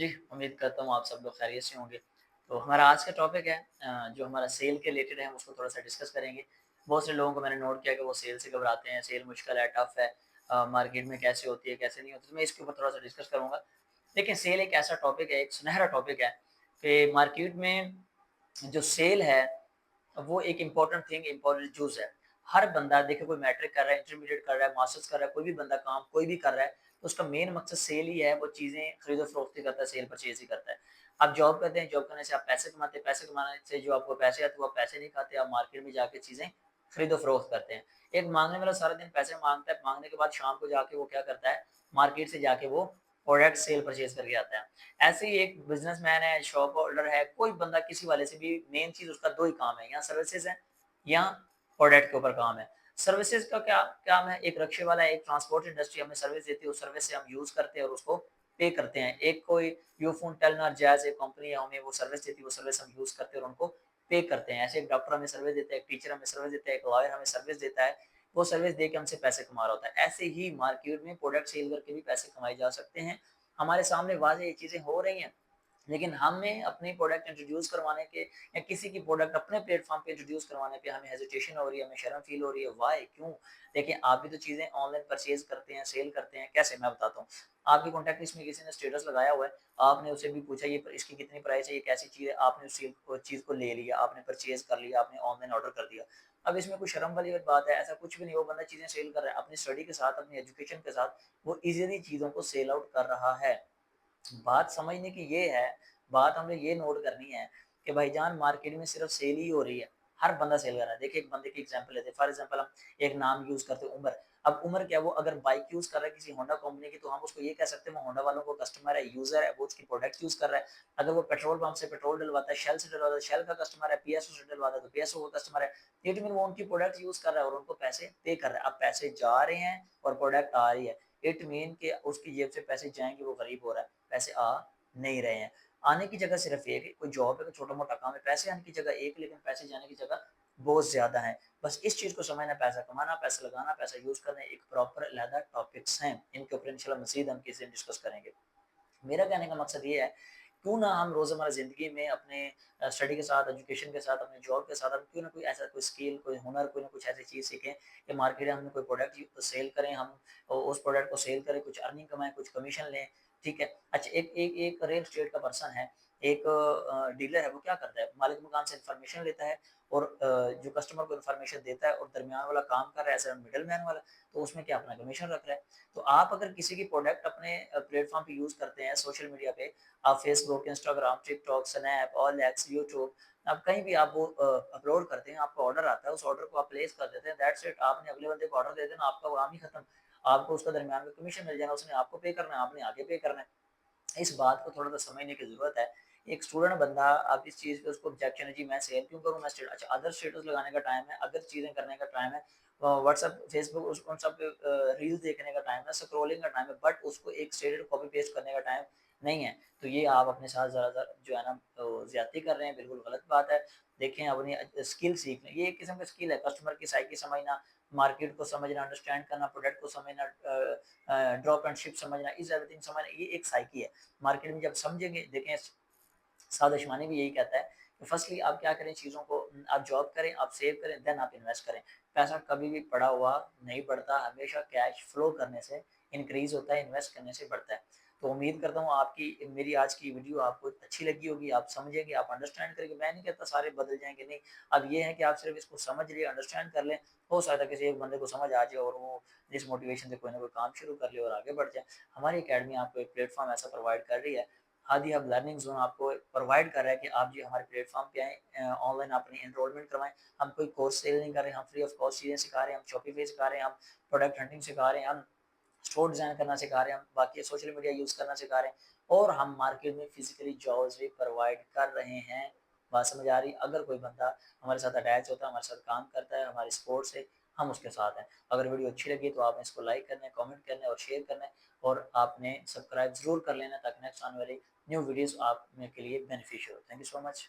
जी, उम्मीद करता हूँ आप सब लोग खैरियत से होंगे। तो हमारा आज का टॉपिक है जो हमारा सेल के रिलेटेड है, हम उसको थोड़ा-सा डिस्कस करेंगे। बहुत से लोगों को मैंने नोट किया कि वो सेल से घबराते हैं, सेल मुश्किल है, टफ़ है, मार्केट में कैसे होती है, कैसे नहीं होती, तो मैं इसके ऊपर थोड़ा-सा डिस्कस करूँगा। देखिए, सेल एक ऐसा टॉपिक है, एक सुनहरा टॉपिक है कि मार्केट में जो सेल है, वो एक इम्पोर्टेंट थिंग, इम्पोर्टेंट चूज़ है। हर बंदा देखिए कोई मैट्रिक कर रहा है, इंटरमीडिएट कर रहा है, मास्टर्स कर रहा है, कोई भी बंदा काम कोई भी कर रहा है, तो उसका मेन मकसद सेल ही है, वो चीज़ें खरीदो-फरोख्त ही करता है, सेल परचेज़ ही करता है। आप जॉब करते हैं, जॉब करने से आप पैसे कमाते हैं, पैसे कमाने से जो आपको पैसे आते हैं, वो आप पैसे नहीं खाते, आप मार्केट में जाके चीज़ें खरीदो-फरोख्त करते हैं। एक माँगने वाला सारा दिन पैसे माँगता है, माँगने के बाद शाम को जाके वो क्या करता है, मार्केट से जाके वो प्रोडक्ट सेल परचेज़ करके आता है। ऐसे ही एक बिज़नेसमैन है, शॉप होल्डर है, कोई बंदा किसी वाले से भी मेन चीज़ उसका 2 ही काम है, या सर्विसेज़ है या प्रोडक्ट के ऊपर काम है। सर्विसेज़ का क्या काम है, एक रिक्शे वाला है, एक ट्रांसपोर्ट इंडस्ट्री हमें सर्विस देती है, उस सर्विस से हम यूज़ करते हैं और उसको पे करते हैं। एक कोई यूफ़ोन, टेलीनॉर, जैज़ एक कंपनी है, हमें वो सर्विस देती है, वो सर्विस हम यूज़ करते हैं और उनको पे करते हैं। ऐसे एक डॉक्टर हमें सर्विस देता है, एक टीचर हमें सर्विस देता है, एक लॉयर हमें सर्विस देता है, वो सर्विस दे के हमसे पैसे कमा रहा होता है। ऐसे ही मार्केट में प्रोडक्ट सेल करके भी पैसे कमाए जा सकते हैं। हमारे सामने वाज़ेह ये चीज़ें हो रही हैं। लेकिन हमें अपनी प्रोडक्ट इंट्रोड्यूस करवाने के या किसी की प्रोडक्ट अपने प्लेटफ़ॉर्म पे इंट्रोड्यूस करवाने पे हमें हेजिटेशन हो रही है, हमें शर्म फ़ील हो रही है, व्हाई? क्यों? देखिए, आप भी तो चीज़ें ऑनलाइन परचेज़ करते हैं, सेल करते हैं, कैसे? मैं बताता हूँ। आपकी कॉन्टैक्ट लिस्ट में किसी ने स्टेटस लगाया हुआ है, आपने उससे भी पूछा ये इसकी कितनी प्राइस है, ये कैसी चीज़ है, आपने उस चीज़ को ले लिया, आपने परचेज़ कर लिया, आपने ऑनलाइन ऑर्डर कर दिया। अब इसमें कोई शर्म वाली बात है? ऐसा कुछ भी नहीं, वो बंदा चीज़ें सेल कर रहा है, अपनी स्टडी के साथ, अपनी एजुकेशन के साथ, वो ईज़िली चीज़ों को सेल आउट कर रहा है। बात समझने की ये है, बात हमें ये नोट करनी है कि भाईजान मार्केट में सिर्फ़ सेल ही हो रही है, हर बंदा सेल कर रहा है। देखिए एक बंदे की एग्ज़ाम्पल लेते हैं, फॉर एग्ज़ाम्पल हम एक नाम यूज़ करते हैं उमर। अब उमर क्या है, वो अगर बाइक यूज़ कर रहा है किसी होंडा कंपनी की, तो हम उसको ये कह सकते हैं वो होंडा वालों को कस्टमर है, यूज़र है, वो उसकी प्रोडक्ट यूज़ कर रहा है। अगर वो पेट्रोल पंप से पेट्रोल डलवाता है, शेल से डलवाता है, शेल का कस्टमर है, पीएसओ से डलवाता है, तो पीएसओ का कस्टमर है। इट मीन वो उनकी प्रोडक्ट यूज़ कर रहा है और उनको पैसे पे कर रहा है। अब पैसे जा रहे हैं और प्रोडक्ट आ रही है। इट मीन कि उसकी जेब से पैसे जाएँगे, वो गरीब हो रहा है, पैसे आ नहीं रहे हैं। आने की जगह सिर्फ़ एक है, कोई जॉब है, कोई छोटा-मोटा काम है, पैसे आने की जगह एक, लेकिन पैसे जाने की जगह बहुत ज़्यादा हैं। बस इस चीज़ को समझना, पैसा कमाना, पैसा लगाना, पैसा यूज़ करना, एक प्रॉपर अलहदा टॉपिक्स हैं। इनके ऊपर इंशाल्लाह मज़ीद हम किसी दिन डिस्कस करेंगे। मेरा कहने का मकसद ये है, क्यों ना हम रोज़मर्रा ज़िंदगी में अपने स्टडी के साथ, एजुकेशन के साथ, अपने जॉब के साथ हम क्यों ना कोई ऐसा कोई स्किल, कोई हुनर, कोई ना कुछ ऐसी चीज़ सीखें कि मार्केट में हम कोई प्रोडक्ट सेल करें, हम उस प्रोडक्ट को सेल करें, कुछ अर्निंग कमाएँ, कुछ कमीशन लें, ठीक है? अच्छा, एक एक एक रियल एस्टेट का पर्सन है, एक डीलर है, वो क्या करता है? मालिक मकान से इन्फॉर्मेशन लेता है और जो कस्टमर को इन्फॉर्मेशन देता है और दरमियान वाला काम कर रहा है एज़ अ मिडल मैन वाला, तो उसमें क्या अपना कमीशन रख रहा है। तो आप अगर किसी की प्रोडक्ट अपने प्लेटफ़ॉर्म पे यूज़ करते हैं सोशल मीडिया पे, आप Facebook, Instagram, TikTok, snap, OLX, YouTube, आप कहीं भी आप वो अपलोड करते हैं, आपको ऑर्डर आता है, उस ऑर्डर को आप प्लेस कर देते हैं, दैट्स इट। आपने अगले बंदे को ऑर्डर दे देना, आपका काम ही खत्म। आपको उसका दरमियान में कमीशन मिल जाना, उसने आपको पे करना है, आपने आगे पे करना है। इस बात को थोड़ा-सा समझने की ज़रूरत है। एक स्टूडेंट बंदा, आप इस चीज़ पे उसको ऑब्जेक्शन है, जी मैं सेल क्यों करूँ, मैं अच्छा अदर स्टेटस लगाने का टाइम है, अदर चीज़ें करने का टाइम है, व्हाट्सएप, फेसबुक उन सब पे रील्स देखने का टाइम है, स्क्रॉलिंग का टाइम है, बट उसको एक स्टेटस कॉपी पेस्ट करने का टाइम नहीं है। तो ये आप अपने साथ ज़रा-ज़रा जो है ना ज़्यादती कर रहे हैं, बिल्कुल गलत बात है। देखें अपनी स्किल सीख लें, ये एक किस्म का स्किल है, कस्टमर की साइकी समझना, मार्केट को समझना, अंडरस्टैंड करना, प्रोडक्ट को समझना, ड्रॉप एंड शिप समझना, इज़ एवरीथिंग समझना, ये एक साइकी है। मार्केट में जब समझेंगे, देखें साद अशमानी भी यही कहता है कि फर्स्टली आप क्या करें, चीज़ों को आप जॉब करें, आप सेव करें, देन आप इन्वेस्ट करें। पैसा कभी भी पड़ा हुआ नहीं बढ़ता, हमेशा कैश फ्लो करने से इंक्रीज़ होता है, इन्वेस्ट करने से बढ़ता है। तो उम्मीद करता हूँ आपकी मेरी आज की वीडियो आपको अच्छी लगी होगी, आप समझेंगे, आप अंडरस्टैंड करेंगे। मैं नहीं कहता सारे बदल जाएँगे, नहीं। अब ये है कि आप सिर्फ़ इसको समझ लिए, अंडरस्टैंड कर लें, हो सकता है किसी एक बंदे को समझ आ जाए और वो इस मोटिवेशन से कोई ना कोई काम शुरू कर ले और आगे बढ़ जाए। हमारी अकेडमी आपको एक प्लेटफ़ॉर्म ऐसा प्रोवाइड कर रही है, हादी हब लर्निंग ज़ोन आपको प्रोवाइड कर रहा है कि आप जो हमारे प्लेटफ़ॉर्म पे आएँ, ऑनलाइन अपनी एनरोलमेंट करवाएँ। हम कोई कोर्स सेल नहीं कर रहे, हम फ्री ऑफ कॉस्ट चीज़ें सिखा रहे हैं, हम शॉपिफ़ाई सिखा रहे हैं, हम प्रोडक्ट हंटिंग सिखा रहे हैं, हम स्टोर डिज़ाइन करना सिखा रहे हैं, हम बाकी सोशल मीडिया यूज़ करना सिखा रहे हैं और हम मार्केट में फ़िज़िकली जॉब्स भी प्रोवाइड कर रहे हैं। बात समझ आ रही है? अगर कोई बंदा हमारे साथ अटैच होता है, हमारे साथ काम करता है, हमारी सपोर्ट से, हम उसके साथ हैं। अगर वीडियो अच्छी लगी तो आपने इसको लाइक करना है, कमेंट करना है और शेयर करना है और आपने सब्सक्राइब ज़रूर कर लेना, ताकि नेक्स्ट आने वाली न्यू वीडियोज़ आप में के लिए बेनिफिशियल हो। Thank you so much.